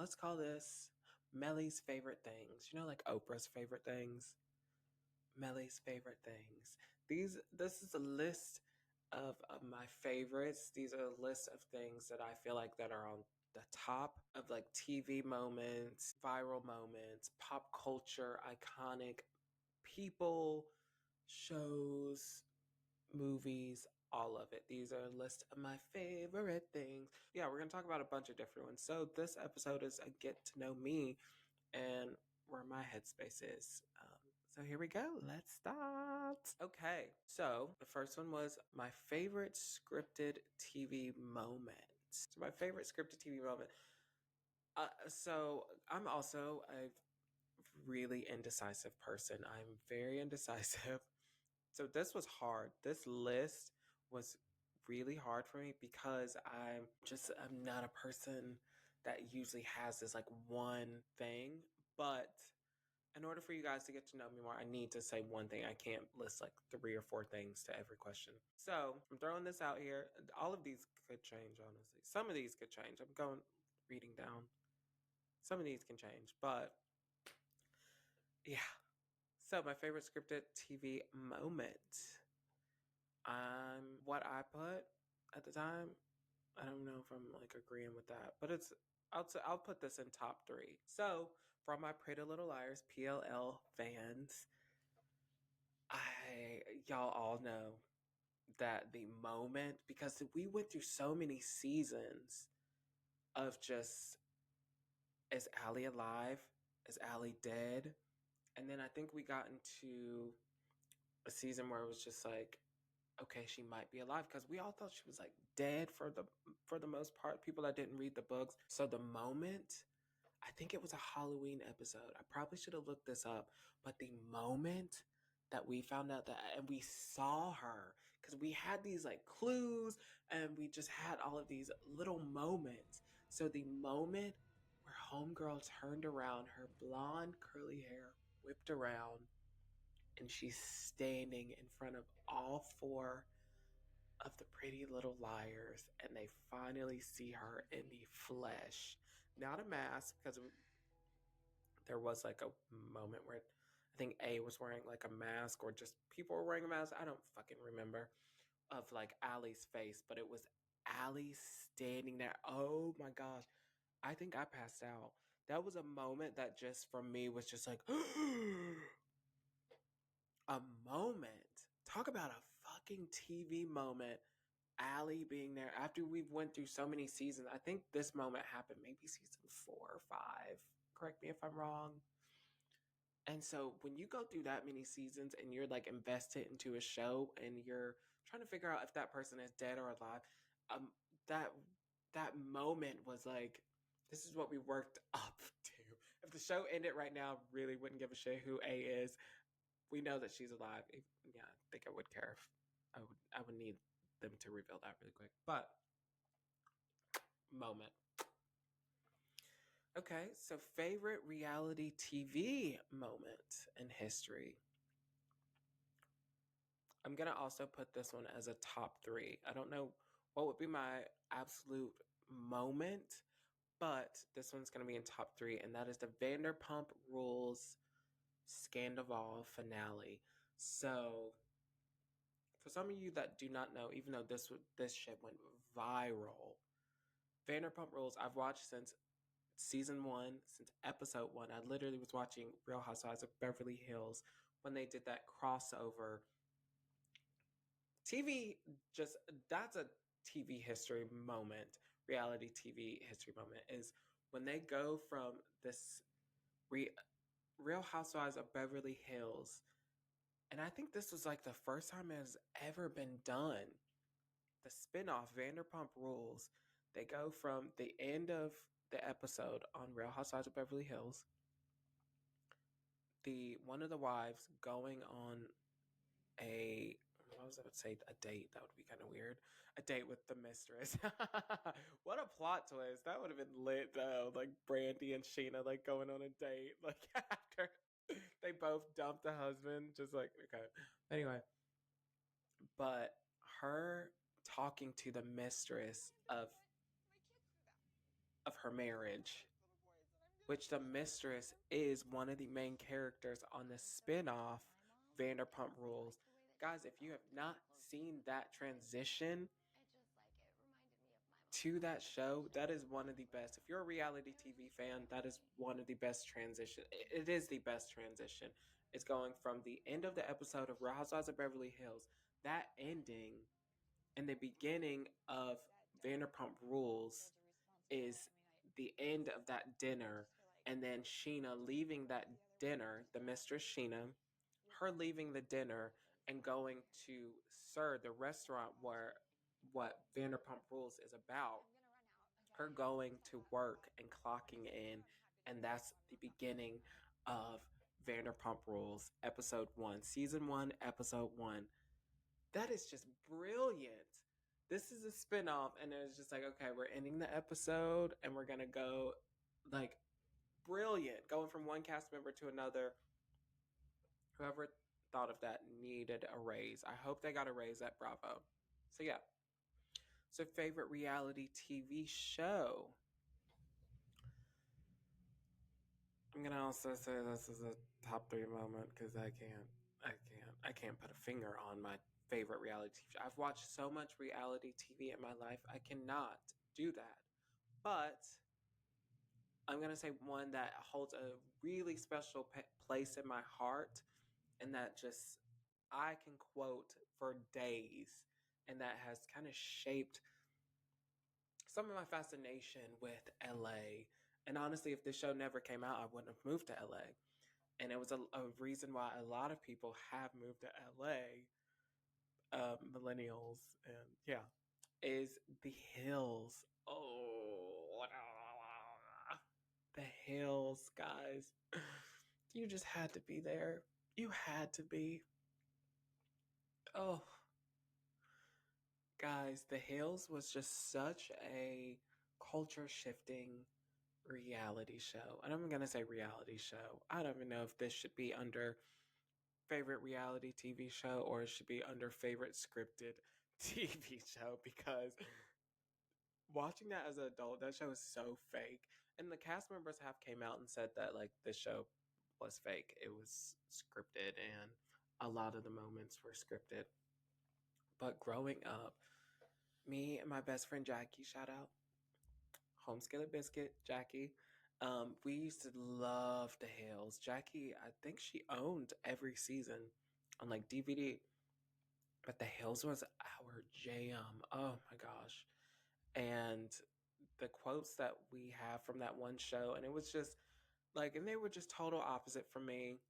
let's call this Melly's favorite things. You know, like Oprah's favorite things. Melly's favorite things. This is a list of my favorites. These are a list of things that I feel like that are on the top of like TV moments, viral moments, pop culture, iconic people, shows, movies, all of it. These are a list of my favorite things. Yeah, we're going to talk about a bunch of different ones. So this episode is a get to know me and where my headspace is. So here we go. Let's start. Okay, so the first one was my favorite scripted TV moment. So my favorite scripted TV moment. So I'm also a really indecisive person. I'm very indecisive. So this was hard. This list was really hard for me because I'm not a person that usually has this like one thing. But in order for you guys to get to know me more, I need to say one thing. I can't list like 3 or 4 things to every question. So I'm throwing this out here. All of these could change, honestly. Some of these could change. I'm going reading down. Some of these can change, but yeah. So my favorite scripted TV moment. What I put at the time, I don't know if I'm like agreeing with that, but I'll put this in top 3. So from my Pretty Little Liars PLL fans, y'all all know that the moment, because we went through so many seasons of just, is Allie alive? Is Allie dead? And then I think we got into a season where it was just like, okay, she might be alive, because we all thought she was like dead for the most part, people that didn't read the books. So the moment, I think it was a Halloween episode, I probably should have looked this up, but the moment that we found out that, and we saw her, because we had these like clues and we just had all of these little moments. So the moment where homegirl turned around, her blonde curly hair whipped around, and she's standing in front of all 4 of the Pretty Little Liars, and they finally see her in the flesh, not a mask, because there was like a moment where I think A was wearing like a mask, or just people were wearing a mask. I don't fucking remember, of like Allie's face, but it was Allie standing there. Oh my gosh. I think I passed out. That was a moment that just for me was just like a moment. Talk about a fucking TV moment. Allie being there after we've went through so many seasons. I think this moment happened maybe season 4 or 5. Correct me if I'm wrong. And so when you go through that many seasons and you're like invested into a show and you're trying to figure out if that person is dead or alive, um, that that moment was like, this is what we worked up to. If the show ended right now, I really wouldn't give a shit who A is. We know that she's alive. Yeah, I think I would care if I would need them to reveal that really quick. But moment. Okay, so favorite reality TV moment in history. I'm going to also put this one as a top 3. I don't know what would be my absolute moment, but this one's going to be in top 3, and that is the Vanderpump Rules Scandival finale. So, for some of you that do not know, even though this shit went viral, Vanderpump Rules, I've watched since season 1, since episode 1. I literally was watching Real Housewives of Beverly Hills when they did that crossover. TV, just, that's a TV history moment, reality TV history moment, is when they go from this Real Housewives of Beverly Hills. And I think this was like the first time it has ever been done. The spinoff, Vanderpump Rules, they go from the end of the episode on Real Housewives of Beverly Hills, the one of the wives going on a, what was I about to say, a date. That would be kind of weird. A date with the mistress. What a plot twist. That would have been lit though. Like Brandy and Sheena like going on a date. Like after they both dumped the husband. Just like, okay. Anyway. But her talking to the mistress of her marriage. which the mistress is one of the main characters on the spin-off Vanderpump Rules. Guys, if you have not seen that transition to that show, that is one of the best. If you're a reality TV fan, that is one of the best transition. It is the best transition. It's going from the end of the episode of Real Housewives of Beverly Hills, that ending, and the beginning of Vanderpump Rules is the end of that dinner, and then Sheena leaving that dinner, the mistress Sheena, her leaving the dinner and going to Sir, the restaurant where what Vanderpump Rules is about, her going to work and clocking in, and that's the beginning of Vanderpump Rules, episode 1, season 1, episode 1. That is just brilliant. This is a spin-off, and it's just like, okay, we're ending the episode and we're gonna go, like, brilliant, going from one cast member to another. Whoever thought of that needed a raise. I hope they got a raise at Bravo. So yeah. So favorite reality TV show. I'm gonna also say this is a top 3 moment because I can't put a finger on my favorite reality TV. I've watched so much reality TV in my life. I cannot do that. But I'm gonna say one that holds a really special place in my heart, and that just I can quote for days, and that has kind of shaped some of my fascination with LA. And honestly, if this show never came out, I wouldn't have moved to LA. And it was a reason why a lot of people have moved to LA, millennials, and yeah, is the Hills. Oh, the Hills, guys. You just had to be there. You had to be. Oh, guys, The Hills was just such a culture shifting reality show. And I'm going to say reality show. I don't even know if this should be under favorite reality TV show or it should be under favorite scripted TV show, because watching that as an adult, that show is so fake. And the cast members have came out and said that like this show was fake. It was scripted and a lot of the moments were scripted. But growing up, me and my best friend Jackie, shout out, Home Skillet Biscuit, Jackie. We used to love The Hills. Jackie, I think she owned every season on like DVD, but The Hills was our jam. Oh my gosh. And the quotes that we have from that one show, and it was just like, and they were just total opposite from me.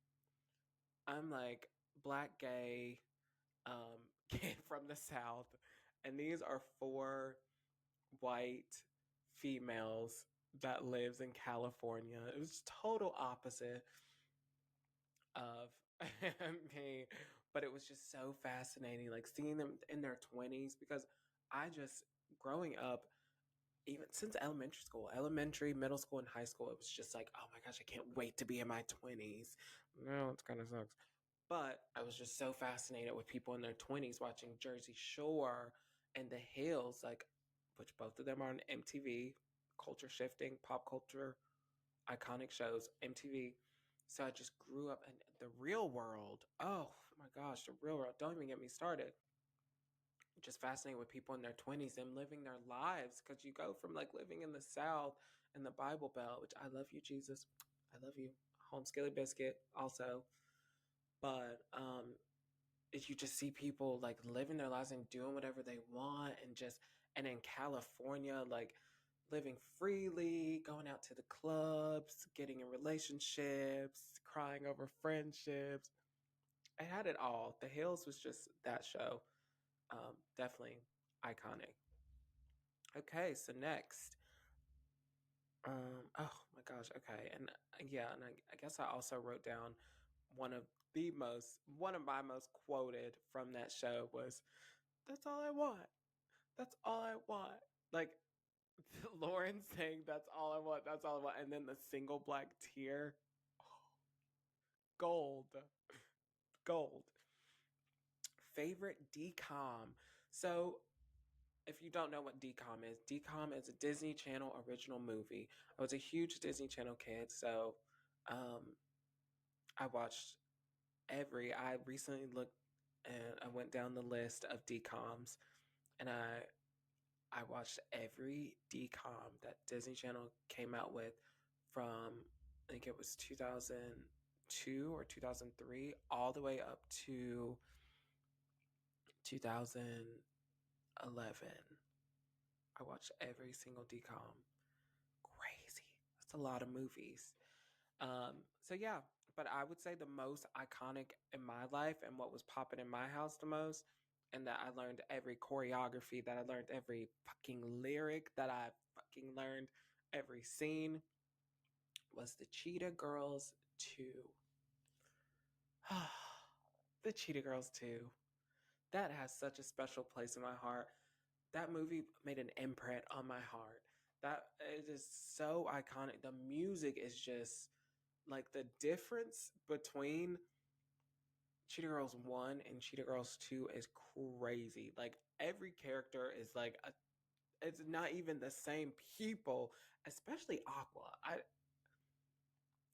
I'm like black, gay, kid from the South, and these are 4 white females that lives in California. It was total opposite of me, but it was just so fascinating, like seeing them in their 20s, because I just growing up, even since elementary, middle school, and high school, it was just like, oh my gosh, I can't wait to be in my 20s. No, it kind of sucks. But I was just so fascinated with people in their 20s watching Jersey Shore and The Hills, like, which both of them are on MTV, culture shifting, pop culture, iconic shows, MTV. So I just grew up in the real world. Oh my gosh, the real world. Don't even get me started. Just fascinated with people in their 20s and living their lives, because you go from like living in the South and the Bible Belt, which I love you, Jesus. I love you. Home Skillet Biscuit also. But you just see people like living their lives and doing whatever they want, and in California, like living freely, going out to the clubs, getting in relationships, crying over friendships. I had it all. The Hills was just that show. Definitely iconic. Okay, so next. Oh my gosh. Okay, and yeah, and I guess I also wrote down one of one of my most quoted from that show was, "That's all I want. That's all I want." Like Lauren saying, "That's all I want. That's all I want," and then the single black tear. Gold, gold. Favorite decom. So if you don't know what DCOM is, DCOM is a Disney Channel original movie. I was a huge Disney Channel kid, so I watched I recently looked and I went down the list of DCOMs, and I watched every DCOM that Disney Channel came out with from, I think it was 2002 or 2003 all the way up to 2011. I watched every single DCOM. Crazy. That's a lot of movies. So yeah, but I would say the most iconic in my life and what was popping in my house the most, and that I learned every choreography, that I learned every fucking lyric, that I fucking learned every scene, was the Cheetah Girls 2. The Cheetah Girls 2. That has such a special place in my heart. That movie made an imprint on my heart. That it is so iconic. The music is just like the difference between Cheetah Girls 1 and Cheetah Girls 2 is crazy. Like every character is like it's not even the same people, especially Aqua.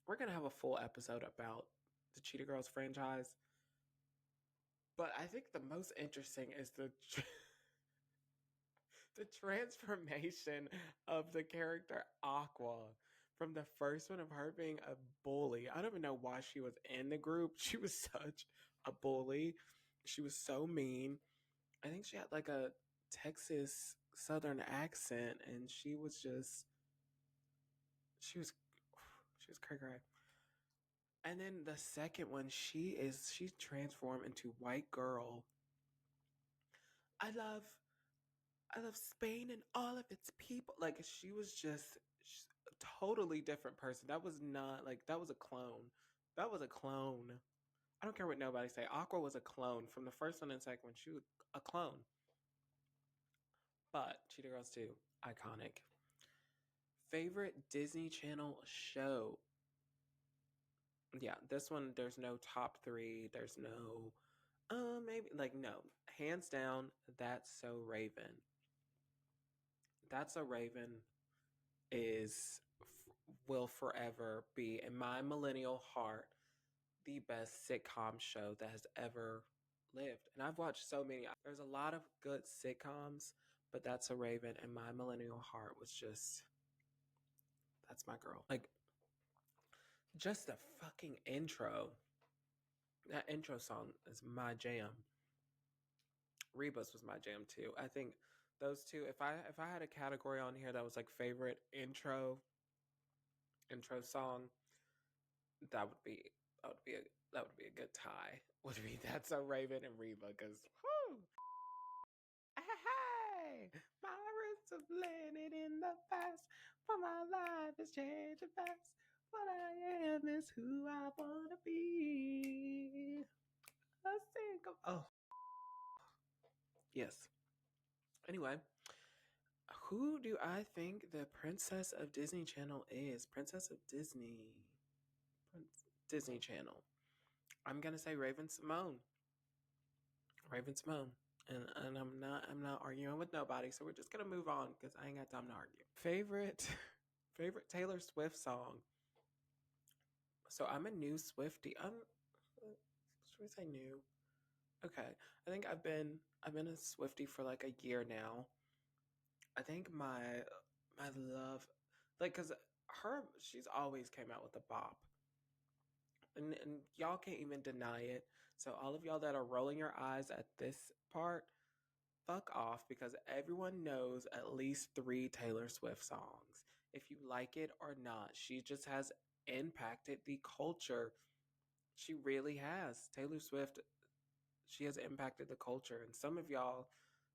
We're going to have a full episode about the Cheetah Girls franchise, but I think the most interesting is the transformation of the character Aqua from the first one of her being a bully. I don't even know why she was in the group. She was such a bully. She was so mean. I think she had like a Texas Southern accent, and she was she was cray cray. And then the second one, she transformed into white girl. I love Spain and all of its people. Like she was just a totally different person. That was not like that was a clone. That was a clone. I don't care what nobody say. Aqua was a clone from the first one and second one. She was a clone. But Cheetah Girls 2, iconic. Favorite Disney Channel show? Yeah, this one there's no top 3. There's no maybe like no. Hands down, That's So Raven. That's a Raven is will forever be in my millennial heart the best sitcom show that has ever lived. And I've watched so many. There's a lot of good sitcoms, but That's a Raven in my millennial heart was just that's my girl. Like just the fucking intro. That intro song is my jam. Reba's was my jam too. I think those two. If I had a category on here that was like favorite intro song, that would be that would be a good tie. Would be That's So Raven and Reba because hey, my roots have landed in the past, for my life is changing fast. What I am is who I wanna be. A single. Oh, yes. Anyway, who do I think the Princess of Disney Channel is? Princess of Disney. Disney Channel. I'm gonna say Raven Simone. Raven Simone. And I'm not arguing with nobody, so we're just gonna move on because I ain't got time to argue. Favorite Taylor Swift song. So I'm a new Swiftie. Should we say new? Okay. I think I've been a Swiftie for like a year now. I think my love, like, cause she's always came out with a bop, and y'all can't even deny it. So all of y'all that are rolling your eyes at this part, fuck off, because everyone knows at least 3 Taylor Swift songs. If you like it or not, she just has impacted the culture. She really has. Taylor Swift, she has impacted the culture, and some of y'all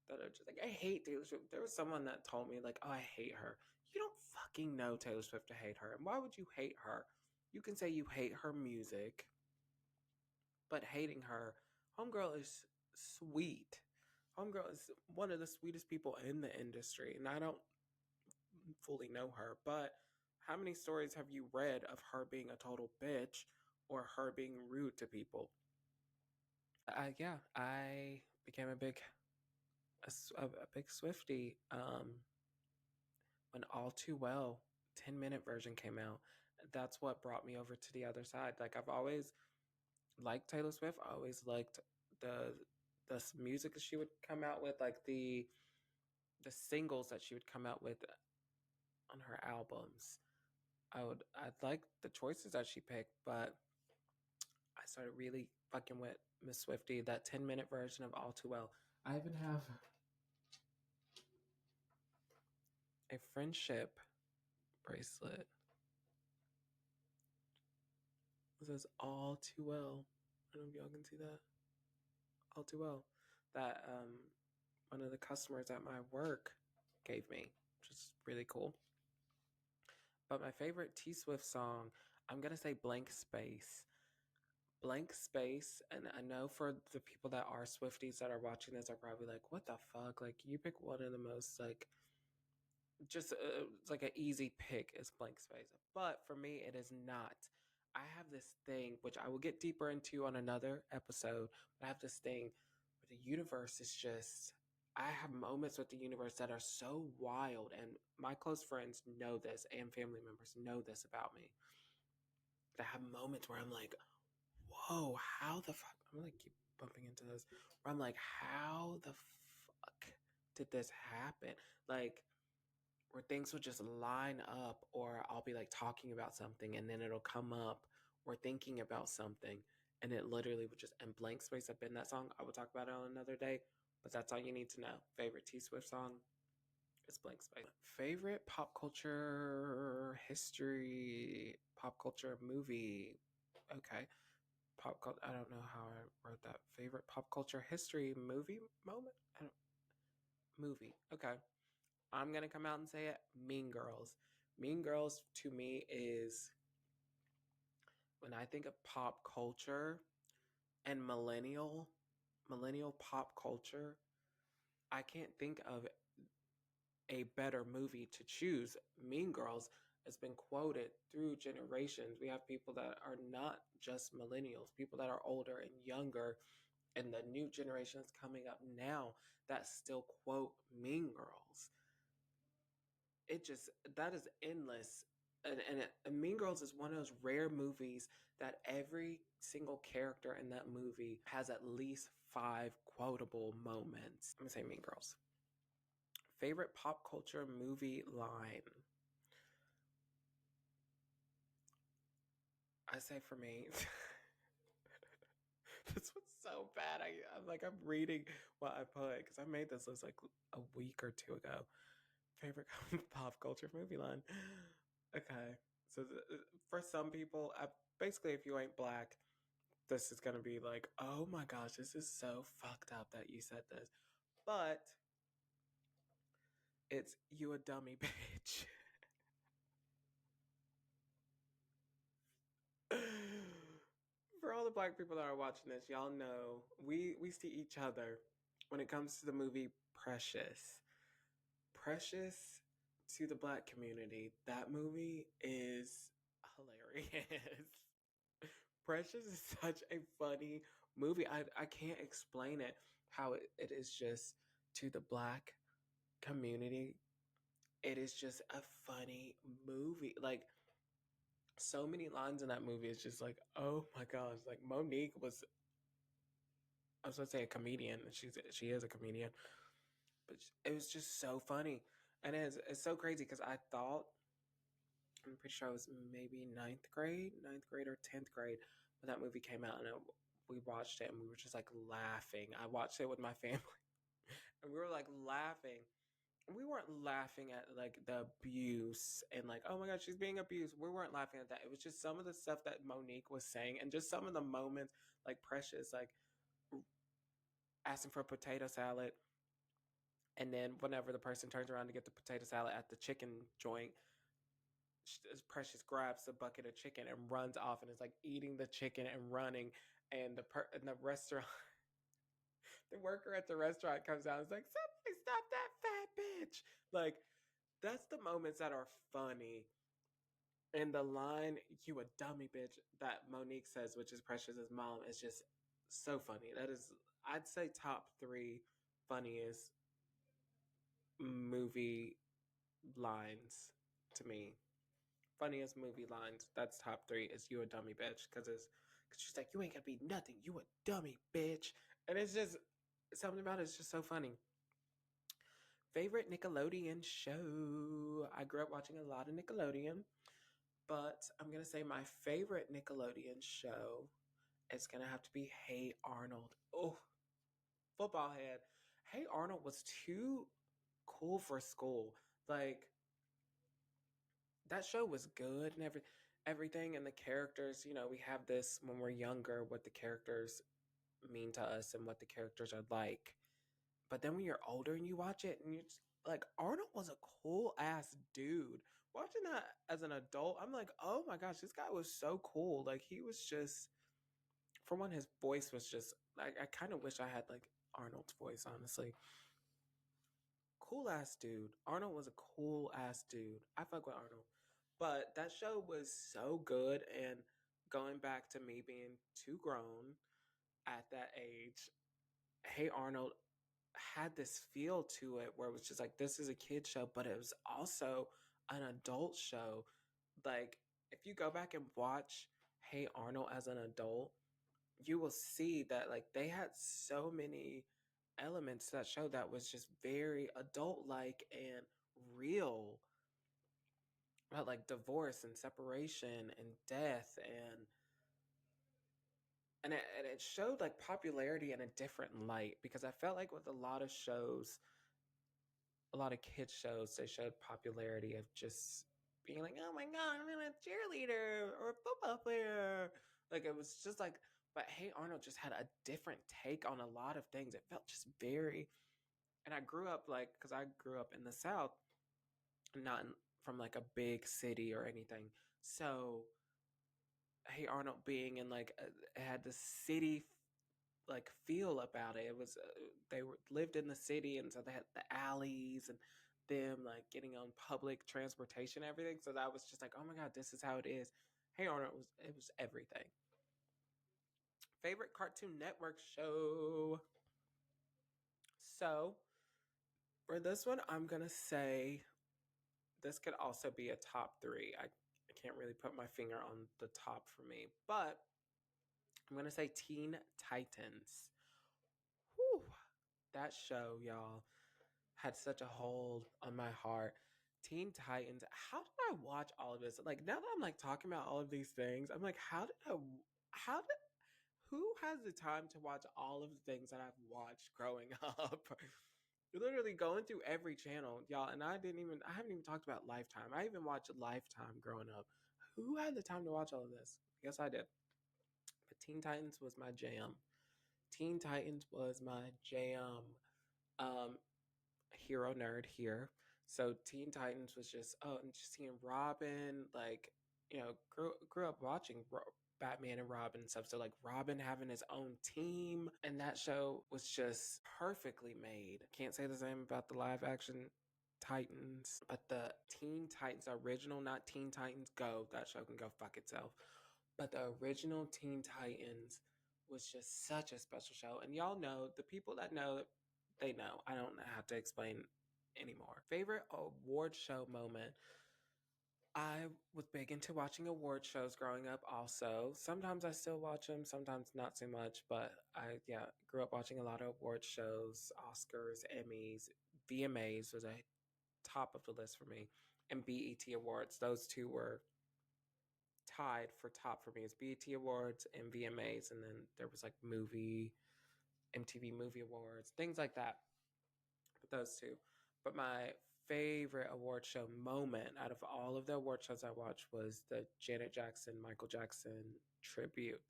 that are just like, I hate Taylor Swift. There was someone that told me, like, oh, I hate her. You don't fucking know Taylor Swift to hate her. And why would you hate her? You can say you hate her music, but hating her, Homegirl is sweet. Homegirl is one of the sweetest people in the industry. And I don't fully know her, but how many stories have you read of her being a total bitch or her being rude to people? Yeah, I became a big Swiftie. When All Too Well 10-minute version came out, that's what brought me over to the other side. Like I've always liked Taylor Swift. I always liked the music that she would come out with, like the singles that she would come out with on her albums. I'd like the choices that she picked, but I started really fucking with Miss Swiftie, that 10-minute version of All Too Well. I even have a friendship bracelet. It says All Too Well. I don't know if y'all can see that. All Too Well. That one of the customers at my work gave me, which is really cool. But my favorite T Swift song, I'm gonna say Blank Space. Blank Space, and I know for the people that are Swifties that are watching this are probably like, what the fuck? Like you pick one of the most like just like an easy pick is Blank Space. But for me, it is not. I have this thing, which I will get deeper into on another episode, but I have this thing where the universe is just, I have moments with the universe that are so wild. And my close friends know this and family members know this about me. That I have moments where I'm like, whoa, how the fuck? I'm gonna keep bumping into this. Where I'm like, how the fuck did this happen? Like, where things will just line up, or I'll be like talking about something and then it'll come up, or thinking about something, and it literally would just, and Blank Space have been that song. I will talk about it on another day, but that's all you need to know. Favorite T Swift song is Blank Space. Favorite pop culture history, pop culture movie. Okay. I don't know how I wrote that. Favorite pop culture history movie moment? Movie. Okay. I'm going to come out and say it. Mean Girls. Mean Girls to me is, when I think of pop culture and millennial pop culture, I can't think of a better movie to choose. Mean Girls has been quoted through generations. We have people that are not just millennials, people that are older and younger, and the new generations coming up now that still quote Mean Girls. It just, that is endless. And Mean Girls is one of those rare movies that every single character in that movie has at least 5 quotable moments. I'm gonna say Mean Girls. Favorite pop culture movie line? I say for me, this was so bad. I'm reading what I put because I made this list like a week or two ago. Favorite pop culture movie line. Okay, so for some people, basically, if you ain't black, this is gonna be like, oh my gosh, this is so fucked up that you said this. But it's you a dummy bitch. For all the black people that are watching this, y'all know we see each other when it comes to the movie Precious. Precious to the black community, that movie is hilarious. Precious is such a funny movie. I can't explain it, how it is just to the black community. It is just a funny movie. Like, so many lines in that movie is just like, oh my gosh. Like Monique was, I was gonna say a comedian. She is a comedian, but it was just so funny. And it's so crazy because I thought, I'm pretty sure I was maybe ninth grade or 10th grade when that movie came out, and we watched it and we were just like laughing. I watched it with my family and we were like laughing. We weren't laughing at like the abuse and like, oh my God, she's being abused. We weren't laughing at that. It was just some of the stuff that Monique was saying and just some of the moments, like Precious, like asking for a potato salad. And then whenever the person turns around to get the potato salad at the chicken joint, Precious grabs the bucket of chicken and runs off and is like eating the chicken and running. And the restaurant, the worker at the restaurant comes out and is like, somebody stop that fat bitch. Like, that's the moments that are funny. And the line, you a dummy bitch, that Monique says, which is Precious's mom, is just so funny. That is, I'd say, top 3 funniest movie lines to me. Funniest movie lines. That's top 3. Is "You a dummy bitch," because she's like, "You ain't gonna be nothing. You a dummy bitch," and it's just something about it's just so funny. Favorite Nickelodeon show? I grew up watching a lot of Nickelodeon, but I'm gonna say my favorite Nickelodeon show is gonna have to be Hey Arnold. Oh, football head. Hey Arnold was too cool for school. Like, that show was good and everything, and the characters. We have this when we're younger, what the characters mean to us and what the characters are like. But then when you're older and you watch it, and you're just, like, Arnold was a cool ass dude. Watching that as an adult, I'm like, oh my gosh, this guy was so cool. Like, he was just, for one, his voice was just like, I kind of wish I had like Arnold's voice, honestly. Cool ass dude. Arnold was a cool ass dude. I fuck with Arnold. But that show was so good, and going back to me being too grown at that age, Hey Arnold had this feel to it where it was just like, this is a kid show, but it was also an adult show. Like, if you go back and watch Hey Arnold as an adult, you will see that like they had so many elements to that show that was just very adult like and real, about like divorce and separation and death, and it showed like popularity in a different light, because I felt like with a lot of shows, a lot of kids shows, they showed popularity of just being like, oh my god, I'm a cheerleader or a football player. Like, it was just like, but Hey Arnold just had a different take on a lot of things. It felt just very, and I grew up like, because I grew up in the South, not from like a big city or anything. So Hey Arnold being in like it had the city like feel about it. It was they were lived in the city, and so they had the alleys and them like getting on public transportation and everything. So that was just like, oh my god, this is how it is. Hey Arnold was, it was everything. Favorite Cartoon Network show? So for this one, I'm gonna say this could also be a top 3. I can't really put my finger on the top for me, but I'm gonna say Teen Titans. Whew, that show, y'all, had such a hold on my heart. Teen Titans. How did I watch all of this? Like, now that I'm like talking about all of these things, I'm like, how did, who has the time to watch all of the things that I've watched growing up? Literally going through every channel, y'all. And I haven't even talked about Lifetime. I even watched Lifetime growing up. Who had the time to watch all of this? Yes, I did. But Teen Titans was my jam. Teen Titans was my jam. Um, Hero nerd here. So Teen Titans was just, oh, and just seeing Robin, like, grew up watching Batman and Robin and stuff. So like Robin having his own team, and that show was just perfectly made. Can't say the same about the live action Titans, but the Teen Titans original, not Teen Titans Go. That show can go fuck itself. But the original Teen Titans was just such a special show. And y'all know, the people that know, they know. I don't have to explain anymore. Favorite award show moment? I was big into watching award shows growing up also. Sometimes I still watch them, sometimes not so much, but I, yeah, grew up watching a lot of award shows, Oscars, Emmys, VMAs was a top of the list for me, and BET Awards. Those two were tied for top for me. It's BET Awards and VMAs, and then there was like MTV Movie Awards, things like that. But those two. But my favorite award show moment out of all of the award shows I watched was the Janet Jackson, Michael Jackson tribute.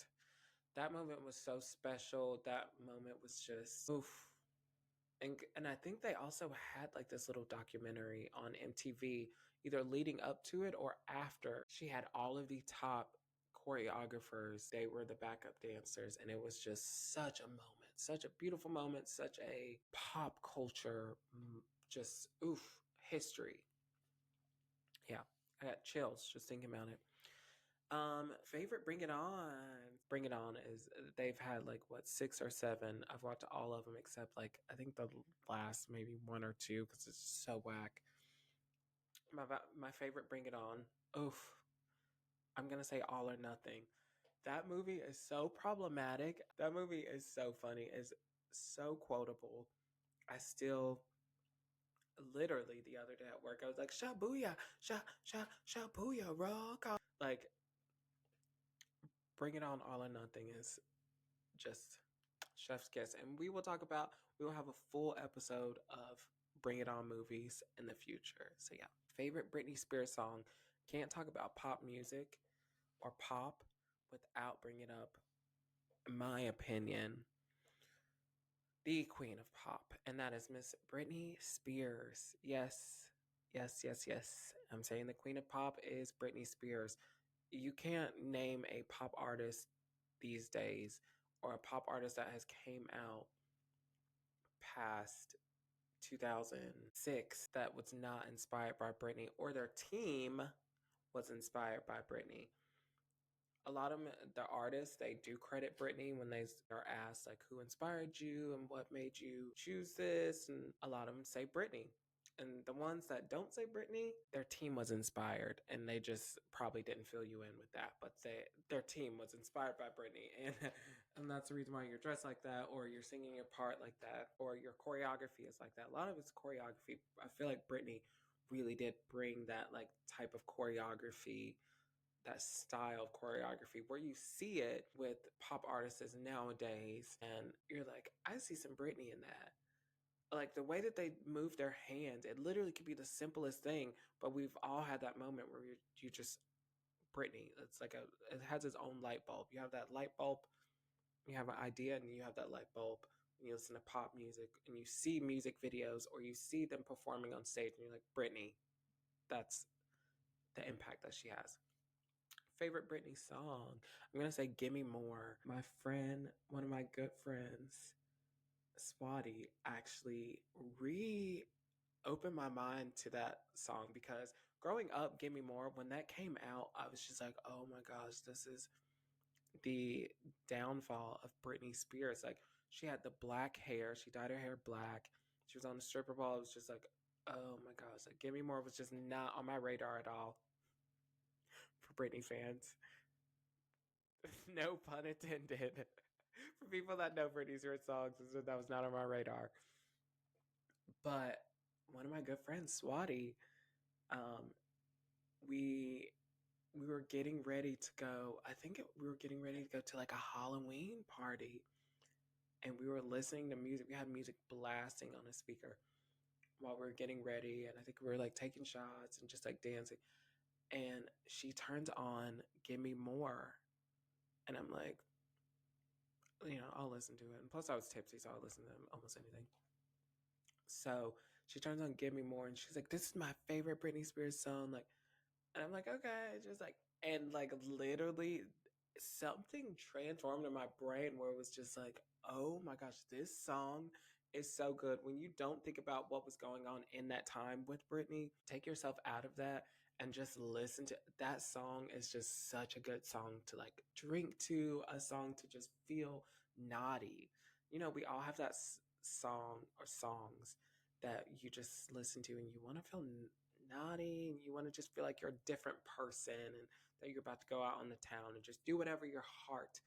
That moment was so special. That moment was just oof. And I think they also had like this little documentary on MTV, either leading up to it or after. She had all of the top choreographers. They were the backup dancers, and it was just such a moment, such a beautiful moment, such a pop culture, just history. Yeah, I got chills just thinking about it. Favorite Bring It On. Bring It On is they've had like what 6 or 7. I've watched all of them except like I think the last maybe 1 or 2 because it's so whack. My favorite Bring It On. Oof, I'm gonna say All or Nothing. That movie is so problematic. That movie is so funny. Is so quotable. I still literally the other day at work I was like Shabuya, Shabuya, rock on. Like Bring It On, All or Nothing is just chef's kiss. And we will have a full episode of Bring It On movies in the future. So yeah, favorite Britney Spears song. Can't talk about pop music or pop without bringing up, in my opinion, the queen of pop, and that is Miss Britney Spears. Yes, yes, yes, yes. I'm saying the queen of pop is Britney Spears. You can't name a pop artist these days or a pop artist that has came out past 2006 that was not inspired by Britney or their team was inspired by Britney. A lot of them, the artists, they do credit Britney when they are asked like who inspired you and what made you choose this, and a lot of them say Britney. And the ones that don't say Britney, their team was inspired, and they just probably didn't fill you in with that. But their team was inspired by Britney, and that's the reason why you're dressed like that, or you're singing your part like that, or your choreography is like that. A lot of it's choreography. I feel like Britney really did bring that like type of choreography, that style of choreography where you see it with pop artists nowadays and you're like, I see some Britney in that. Like the way that they move their hands, it literally could be the simplest thing, but we've all had that moment where you just Britney. It's like it has its own light bulb. You have that light bulb, you have an idea, and you have that light bulb. And you listen to pop music, and you see music videos, or you see them performing on stage, and you're like, Britney. That's the impact that she has. Favorite Britney song? I'm gonna say "Gimme More." My friend, one of my good friends, Swati, actually reopened my mind to that song because growing up, "Gimme More," when that came out, I was just like, oh my gosh, this is the downfall of Britney Spears. Like she had the black hair, she dyed her hair black. She was on the stripper ball. It was just like, oh my gosh, like "Gimme More" was just not on my radar at all for Britney fans. No pun intended. For people that know Britney Spears songs, that was not on my radar. But one of my good friends, Swati, um, we we were getting ready to go. We were getting ready to go to like a Halloween party, and we were listening to music. We had music blasting on a speaker while we were getting ready, and I think we were like taking shots and just like dancing. And she turns on "Give Me More," and I'm like, I'll listen to it. And plus, I was tipsy, so I'll listen to almost anything. So she turns on "Give Me More," and she's like, "This is my favorite Britney Spears song." Like, and I'm like, "Okay," just like, and like literally, something transformed in my brain where it was just like, "Oh my gosh, this song is so good." When you don't think about what was going on in that time with Britney, take yourself out of that and just listen to that song. Is just such a good song to like drink to, a song to just feel naughty. We all have that song or songs that you just listen to and you want to feel naughty and you want to just feel like you're a different person and that you're about to go out on the town and just do whatever your heart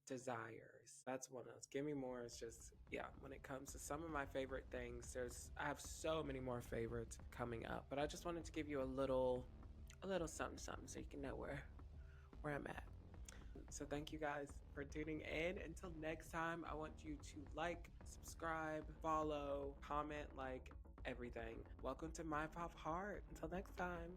desires. That's one of those. Give Me More is just, yeah, when it comes to some of my favorite things, I have so many more favorites coming up, but I just wanted to give you a little something something so you can know where I'm at. So thank you guys for tuning in. Until next time, I want you to like, subscribe, follow, comment, like everything. Welcome to My Pop Heart. Until next time.